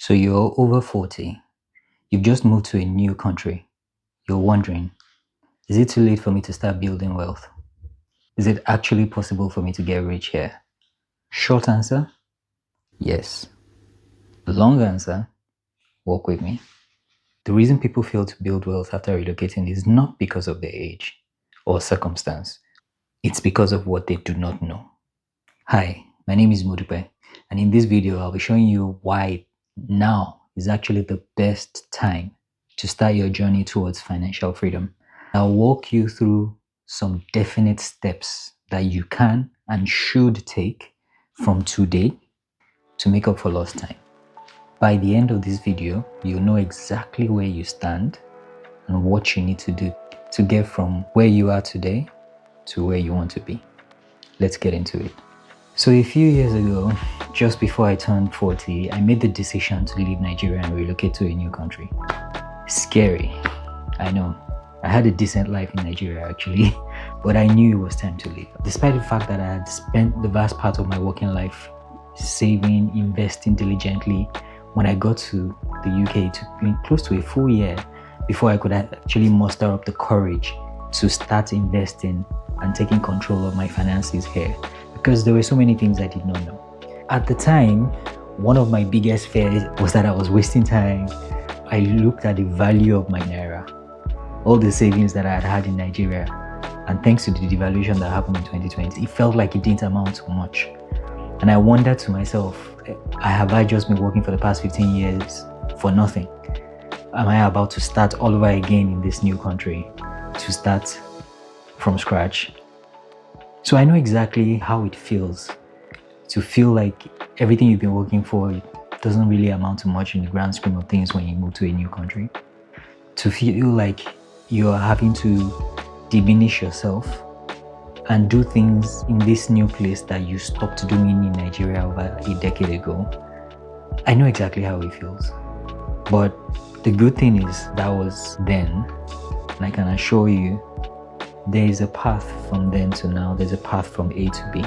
So you're over 40. You've just moved to a new country. You're wondering, is it too late for me to start building wealth? Is it actually possible for me to get rich here? Short answer, yes. Long answer, walk with me. The reason people fail to build wealth after relocating is not because of their age or circumstance. It's because of what they do not know. Hi, my name is Modupe, and in this video, I'll be showing you why now is actually the best time to start your journey towards financial freedom. I'll walk you through some definite steps that you can and should take from today to make up for lost time. By the end of this video, you'll know exactly where you stand and what you need to do to get from where you are today to where you want to be. Let's get into it. So a few years ago, just before I turned 40, I made the decision to leave Nigeria and relocate to a new country. Scary, I know. I had a decent life in Nigeria actually, but I knew it was time to leave. Despite the fact that I had spent the vast part of my working life saving, investing diligently, when I got to the UK, it took me close to a full year before I could actually muster up the courage to start investing and taking control of my finances here, because there were so many things I did not know. At the time, one of my biggest fears was that I was wasting time. I looked at the value of my naira, all the savings that I had had in Nigeria, and thanks to the devaluation that happened in 2020, it felt like it didn't amount to much. And I wondered to myself, have I just been working for the past 15 years for nothing? Am I about to start all over again in this new country, to start from scratch? So I know exactly how it feels to feel like everything you've been working for doesn't really amount to much in the grand scheme of things when you move to a new country. To feel like you're having to diminish yourself and do things in this new place that you stopped doing in Nigeria over a decade ago. I know exactly how it feels. But the good thing is that was then, and I can assure you there is a path from then to now. There's a path from A to B.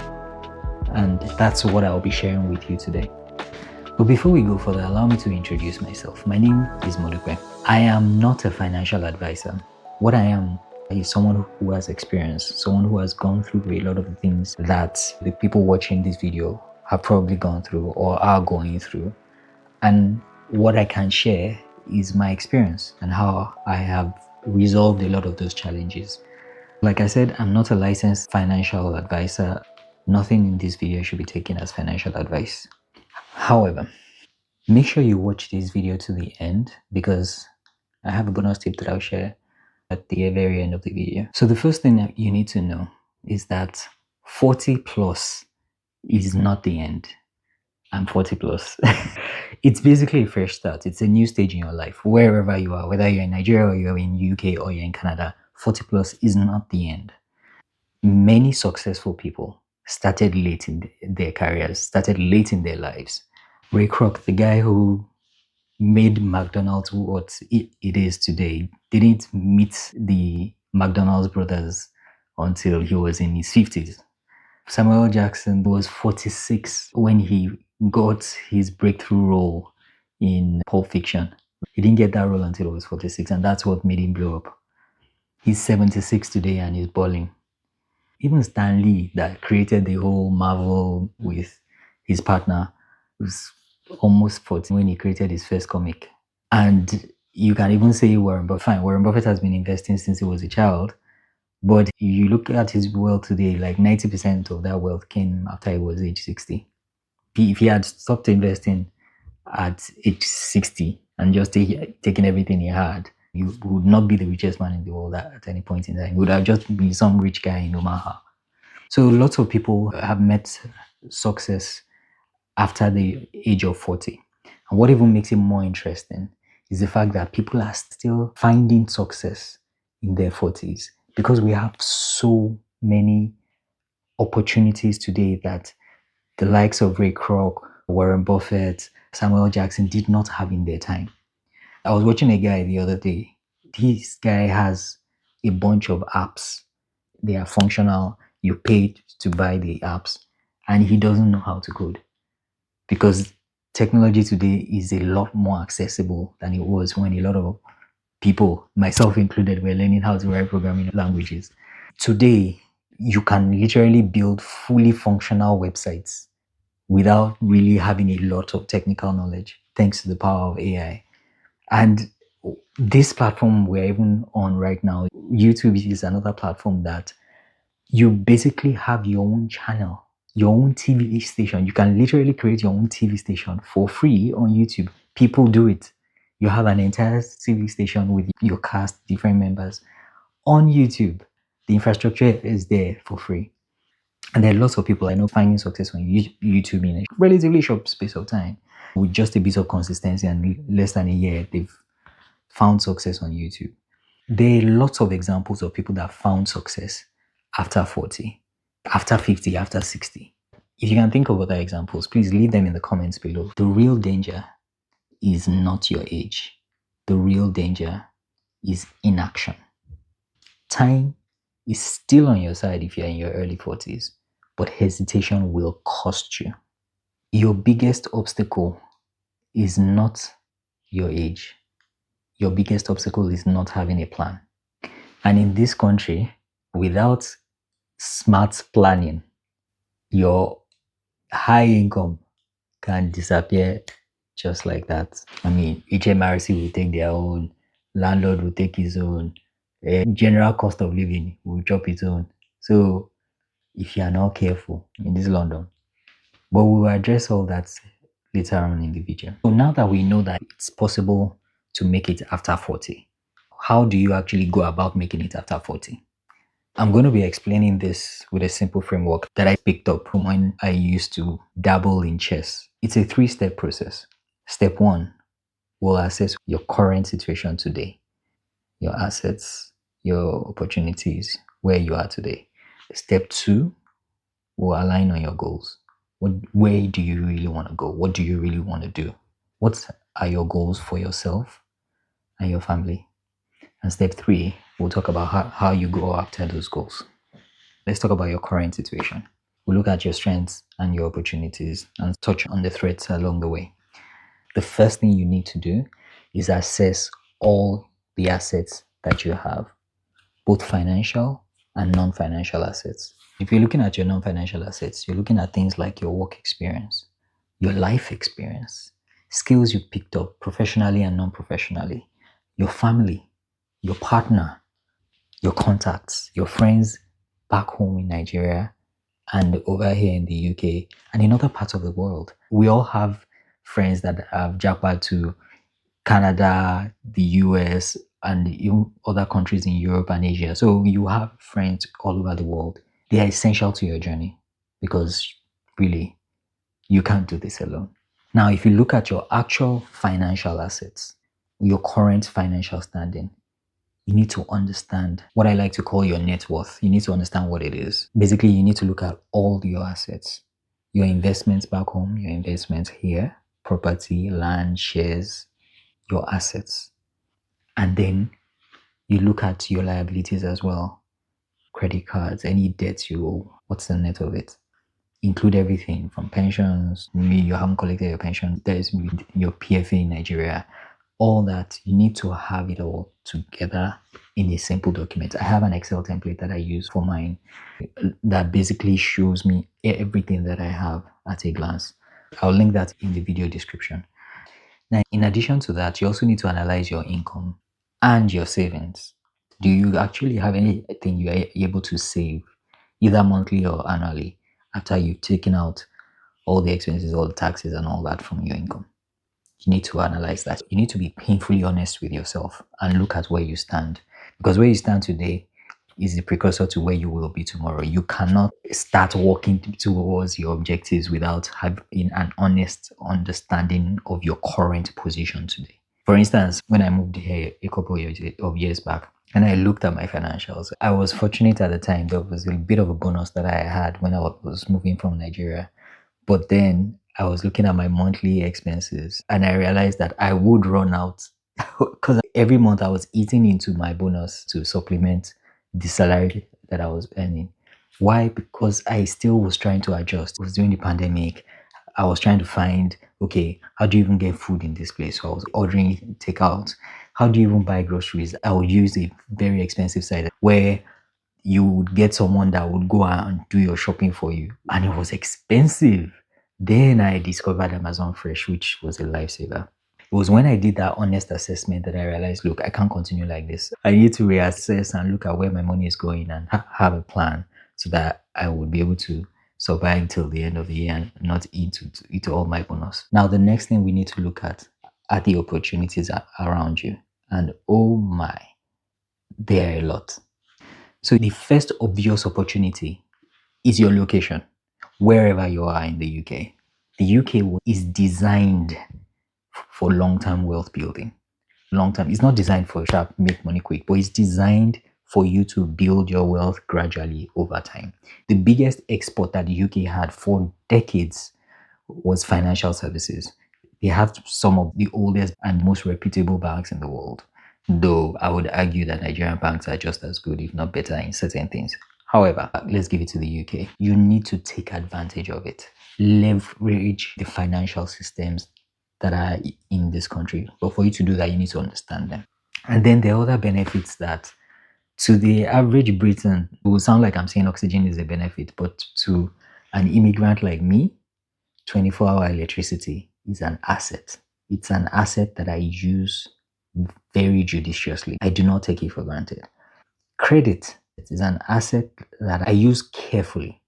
And that's what I'll be sharing with you today. But before we go further, allow me to introduce myself. My name is Modupe. I am not a financial advisor. What I am is someone who has experience, someone who has gone through a lot of the things that the people watching this video have probably gone through or are going through. And what I can share is my experience and how I have resolved a lot of those challenges. Like I said, I'm not a licensed financial advisor. Nothing in this video should be taken as financial advice. However, make sure you watch this video to the end because I have a bonus tip that I'll share at the very end of the video. So the first thing that you need to know is that 40 plus is not the end. I'm 40 plus. It's basically a fresh start. It's a new stage in your life, wherever you are, whether you're in Nigeria or you're in UK or you're in Canada. 40 plus is not the end. Many successful people started late in their careers, started late in their lives. Ray Kroc, the guy who made McDonald's what it is today, didn't meet the McDonald's brothers until he was in his 50s. Samuel Jackson was 46 when he got his breakthrough role in Pulp Fiction. He didn't get that role until he was 46, and that's what made him blow up. He's 76 today and he's balling. Even Stan Lee, that created the whole Marvel with his partner, was almost 40 when he created his first comic. And you can even say Warren Buffett. Fine, Warren Buffett has been investing since he was a child, but you look at his wealth today, like 90% of that wealth came after he was age 60. If he had stopped investing at age 60 and just taken everything he had, he would not be the richest man in the world at any point in time. He would have just been some rich guy in Omaha. So lots of people have met success after the age of 40. And what even makes it more interesting is the fact that people are still finding success in their 40s because we have so many opportunities today that the likes of Ray Kroc, Warren Buffett, Samuel Jackson did not have in their time. I was watching a guy the other day. This guy has a bunch of apps. They are functional. You pay to buy the apps, and he doesn't know how to code because Technology today is a lot more accessible than it was when a lot of people, myself included, were learning how to write programming languages. Today, you can literally build fully functional websites without really having a lot of technical knowledge, thanks to the power of AI. And this platform we're even on right now, YouTube, is another platform that you basically have your own channel, your own TV station. You can literally create your own TV station for free on YouTube. People do it. You have an entire TV station with your cast, different members on YouTube. The infrastructure is there for free. And there are lots of people I know finding success on YouTube in a relatively short space of time. With just a bit of consistency and less than a year, they've found success on YouTube. There are lots of examples of people that found success after 40, after 50, after 60. If you can think of other examples, please leave them in the comments below. The real danger is not your age. The real danger is inaction. Time is still on your side if you're in your early 40s, but hesitation will cost you. Your biggest obstacle is not your age. Your biggest obstacle is not having a plan. And in this country, without smart planning, your high income can disappear just like that. I mean, HMRC will take their own, landlord will take his own, general cost of living will drop its own. So if you are not careful in this London, but we will address all that later on in the video. So now that we know that it's possible to make it after 40, how do you actually go about making it after 40? I'm going to be explaining this with a simple framework that I picked up from when I used to dabble in chess. It's a 3-step process. Step 1 will assess your current situation today, your assets, your opportunities, where you are today. Step 2 will align on your goals. Where do you really want to go? What do you really want to do? What are your goals for yourself and your family? And step 3, we'll talk about how you go after those goals. Let's talk about your current situation. We'll look at your strengths and your opportunities and touch on the threats along the way. The first thing you need to do is assess all the assets that you have, both financial and non-financial assets. If you're looking at your non-financial assets, you're looking at things like your work experience, your life experience, skills you picked up professionally and non-professionally, your family, your partner, your contacts, your friends back home in Nigeria and over here in the UK and in other parts of the world. We all have friends that have jackpot to Canada, the US, and even other countries in Europe and Asia. So you have friends all over the world. They are essential to your journey because really, you can't do this alone. Now, if you look at your actual financial assets, your current financial standing, you need to understand what I like to call your net worth. You need to understand what it is. Basically, you need to look at all your assets, your investments back home, your investments here, property, land, shares, your assets. And then you look at your liabilities as well, credit cards, any debts you owe, what's the net of it? Include everything from pensions, maybe you haven't collected your pension, there's your PFA in Nigeria, all that. You need to have it all together in a simple document. I have an Excel template that I use for mine that basically shows me everything that I have at a glance. I'll link that in the video description. Now, in addition to that, you also need to analyze your income and your savings. Do you actually have anything you are able to save, either monthly or annually, after you've taken out all the expenses, all the taxes, and all that from your income? You need to analyze that. You need to be painfully honest with yourself and look at where you stand. Because where you stand today is the precursor to where you will be tomorrow. You cannot start walking towards your objectives without having an honest understanding of your current position today. For instance, when I moved here a couple of years back, and I looked at my financials, I was fortunate at the time. There was a bit of a bonus that I had when I was moving from Nigeria. But then I was looking at my monthly expenses and I realized that I would run out because every month I was eating into my bonus to supplement the salary that I was earning. Why? Because I still was trying to adjust. It was during the pandemic. I was trying to find, okay, how do you even get food in this place? So I was ordering takeout. How do you even buy groceries? I would use a very expensive site where you would get someone that would go and do your shopping for you. And it was expensive. Then I discovered Amazon Fresh, which was a lifesaver. It was when I did that honest assessment that I realized, look, I can't continue like this. I need to reassess and look at where my money is going and have a plan so that I would be able to survive till the end of the year and not eat all my bonus. Now, the next thing we need to look at are the opportunities around you. And oh my, there are a lot. So the first obvious opportunity is your location, wherever you are in the UK. The UK is designed for long-term wealth building. Long-term, it's not designed for sharp, make money quick, but it's designed for you to build your wealth gradually over time. The biggest export that the UK had for decades was financial services. They have some of the oldest and most reputable banks in the world. Though I would argue that Nigerian banks are just as good, if not better, in certain things. However, let's give it to the UK. You need to take advantage of it. Leverage the financial systems that are in this country. But for you to do that, you need to understand them. And then there are other benefits that to the average Briton, it will sound like I'm saying oxygen is a benefit, but to an immigrant like me, 24-hour electricity is an asset. It's an asset that I use very judiciously. I do not take it for granted. Credit is an asset that I use carefully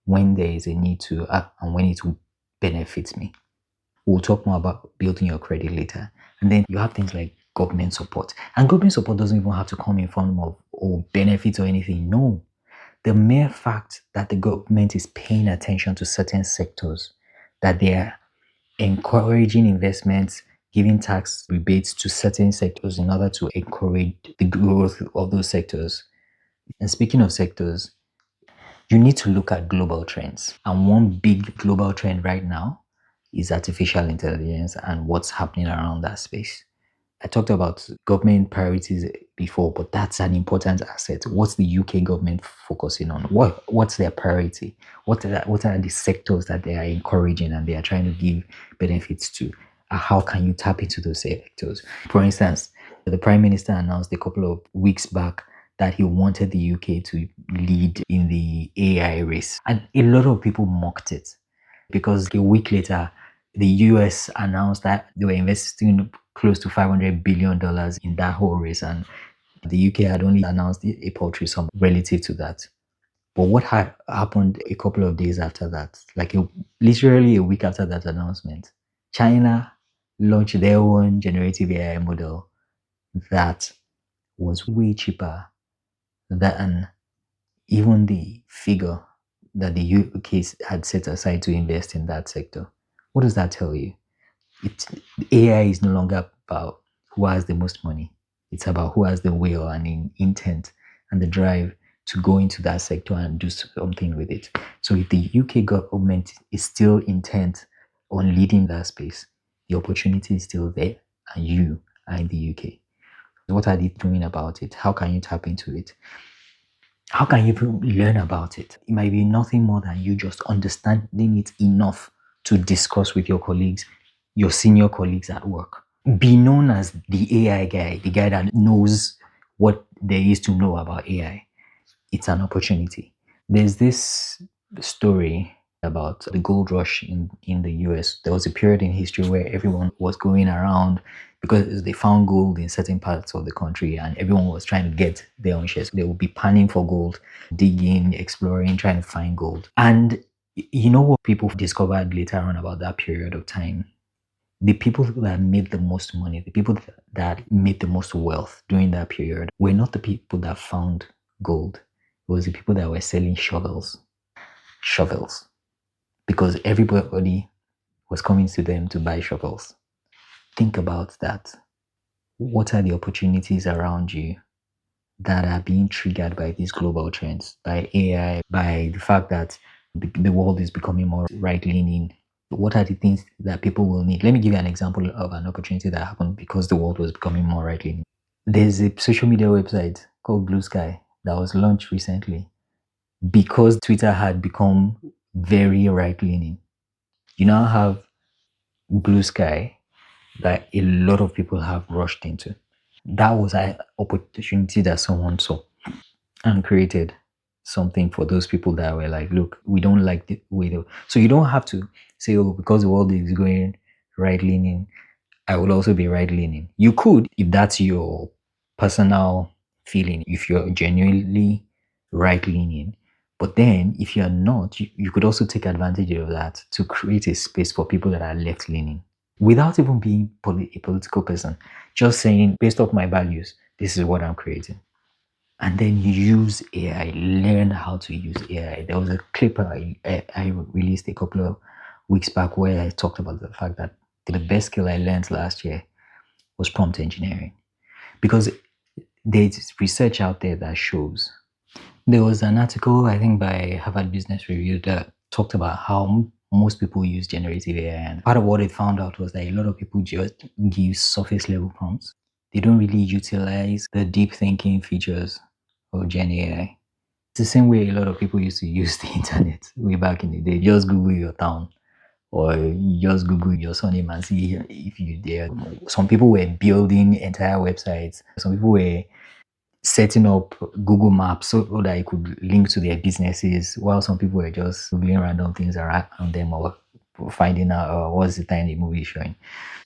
when there is a need to and when it will benefit me. We'll talk more about building your credit later. And then you have things like government support. And government support doesn't even have to come in form of benefits or anything. No. The mere fact that the government is paying attention to certain sectors, that they are encouraging investments, giving tax rebates to certain sectors in order to encourage the growth of those sectors. And speaking of sectors, you need to look at global trends. And one big global trend right now is artificial intelligence and what's happening around that space. I talked about government priorities before, but that's an important asset. What's the UK government focusing on? What's their priority? What are the sectors that they are encouraging and they are trying to give benefits to? How can you tap into those sectors? For instance, the Prime Minister announced a couple of weeks back that he wanted the UK to lead in the AI race. And a lot of people mocked it because a week later, the US announced that they were investing close to $500 billion in that whole race. And the UK had only announced a paltry sum relative to that. But what had happened a couple of days after that, literally a week after that announcement, China launched their own generative AI model that was way cheaper than even the figure that the UK had set aside to invest in that sector. What does that tell you? AI is no longer about who has the most money. It's about who has the will and intent and the drive to go into that sector and do something with it. So if the UK government is still intent on leading that space, the opportunity is still there and you are in the UK. What are they doing about it? How can you tap into it? How can you learn about it? It might be nothing more than you just understanding it enough to discuss with your colleagues, your senior colleagues at work. Be known as the AI guy, the guy that knows what there is to know about AI. It's an opportunity. There's this story about the gold rush in the US. There was a period in history where everyone was going around because they found gold in certain parts of the country and everyone was trying to get their own shares. They would be panning for gold, digging, exploring, trying to find gold. And you know what people discovered later on about that period of time? The people that made the most money, the people that made the most wealth during that period were not the people that found gold. It was the people that were selling shovels. Shovels. Because everybody was coming to them to buy shovels. Think about that. What are the opportunities around you that are being triggered by these global trends, by AI, by the fact that the world is becoming more right-leaning? What are the things that people will need? Let me give you an example of an opportunity that happened because the world was becoming more right-leaning. There's a social media website called Blue Sky that was launched recently because Twitter had become very right-leaning. You now have blue sky that a lot of people have rushed into. That was an opportunity that someone saw and created something for those people that were like, look, we don't like the way they. So you don't have to say, oh, because the world is going right leaning, I will also be right leaning. You could, if that's your personal feeling, if you're genuinely right leaning. But then, if you're not, you could also take advantage of that to create a space for people that are left leaning without even being a political person. Just saying, based off my values, this is what I'm creating. And then use AI, learn how to use AI. There was a clip I released a couple of weeks back where I talked about the fact that the best skill I learned last year was prompt engineering. Because there's research out there that shows. There was an article, I think, by Harvard Business Review that talked about how most people use generative AI. And part of what it found out was that a lot of people just give surface level prompts. They don't really utilize the deep thinking features of Gen AI. It's the same way a lot of people used to use the internet way back in the day. Just Google your town or just Google your surname and see if you're there. Some people were building entire websites. Some people were setting up Google Maps so that it could link to their businesses, while some people were just Googling random things around them or finding out what's the time the movie is showing.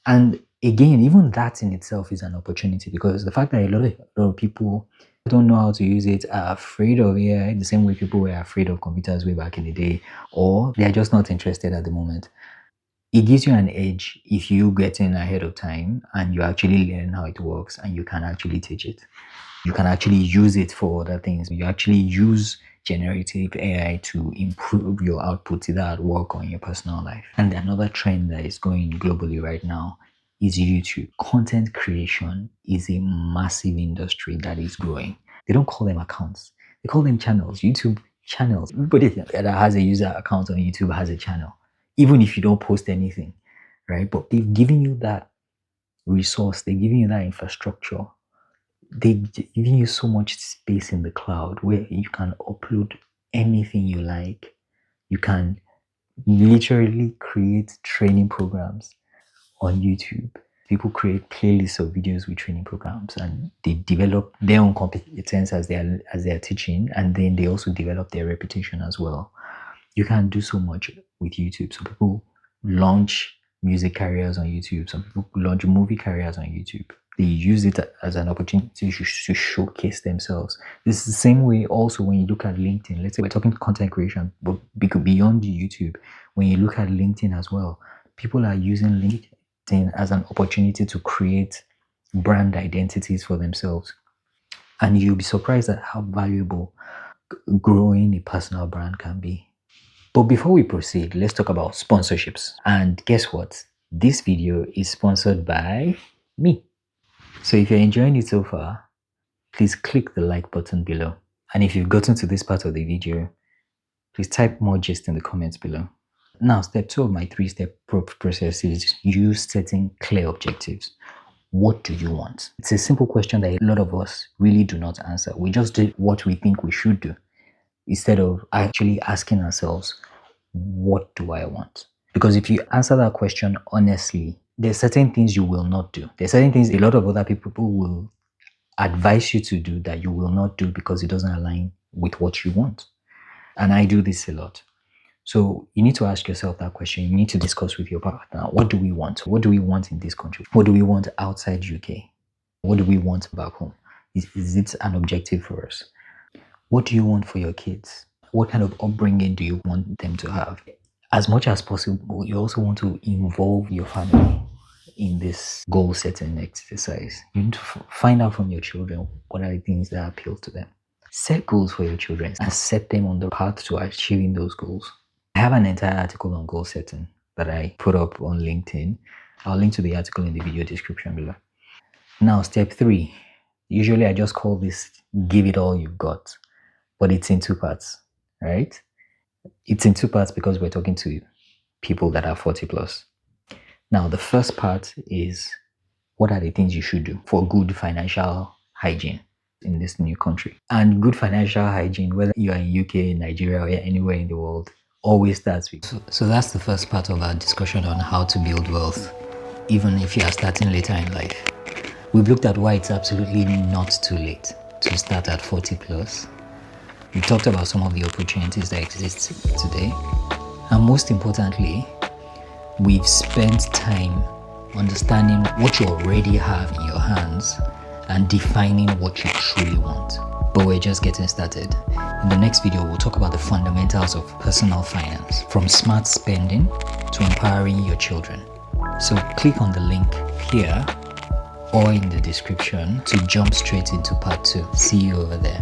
And again, even that in itself is an opportunity because the fact that a lot of people don't know how to use it, are afraid of AI the same way people were afraid of computers way back in the day, or they're just not interested at the moment. It gives you an edge if you get in ahead of time and you actually learn how it works and you can actually teach it. You can actually use it for other things. You actually use generative AI to improve your output either at work or in your personal life. And another trend that is going globally right now is YouTube. Content creation is a massive industry that is growing. They don't call them accounts. They call them channels. YouTube channels. Everybody that has a user account on YouTube has a channel, even if you don't post anything, right? But they've given you that resource. They're giving you that infrastructure. They're giving you so much space in the cloud where you can upload anything you like. You can literally create training programs on YouTube. People create playlists of videos with training programs and they develop their own competence as they're teaching, and then they also develop their reputation as well. You can do so much with YouTube. Some people launch music careers on YouTube. Some people launch movie careers on YouTube. They use it as an opportunity to showcase themselves. This is the same way also when you look at LinkedIn. Let's say we're talking content creation, but beyond YouTube, when you look at LinkedIn as well, people are using LinkedIn as an opportunity to create brand identities for themselves. And you'll be surprised at how valuable growing a personal brand can be. But before we proceed, let's talk about sponsorships. And guess what? This video is sponsored by me. So if you're enjoying it so far, please click the like button below. And if you've gotten to this part of the video, please type more gist in the comments below. Now, step 2 of my 3-step process is you setting clear objectives. What do you want? It's a simple question that a lot of us really do not answer. We just do what we think we should do instead of actually asking ourselves, what do I want? Because if you answer that question honestly, there's certain things you will not do. There's certain things a lot of other people will advise you to do that you will not do because it doesn't align with what you want. And I do this a lot. So you need to ask yourself that question. You need to discuss with your partner. What do we want? What do we want in this country? What do we want outside UK? What do we want back home? Is it an objective for us? What do you want for your kids? What kind of upbringing do you want them to have? As much as possible, you also want to involve your family in this goal setting exercise. You need to find out from your children what are the things that appeal to them. Set goals for your children and set them on the path to achieving those goals. I have an entire article on goal setting that I put up on LinkedIn. I'll link to the article in the video description below. Now, step 3. Usually I just call this give it all you've got, but it's in 2 parts, right? It's in 2 parts because we're talking to people that are 40 plus. Now, the first part is what are the things you should do for good financial hygiene in this new country? And good financial hygiene, whether you are in UK, Nigeria, or anywhere in the world, always starts with. So that's the first part of our discussion on how to build wealth, even if you are starting later in life. We've looked at why it's absolutely not too late to start at 40 plus. We talked about some of the opportunities that exist today. And most importantly, we've spent time understanding what you already have in your hands and defining what you truly want. But we're just getting started. In the next video, we'll talk about the fundamentals of personal finance, from smart spending to empowering your children. So click on the link here or in the description to jump straight into part 2. See you over there.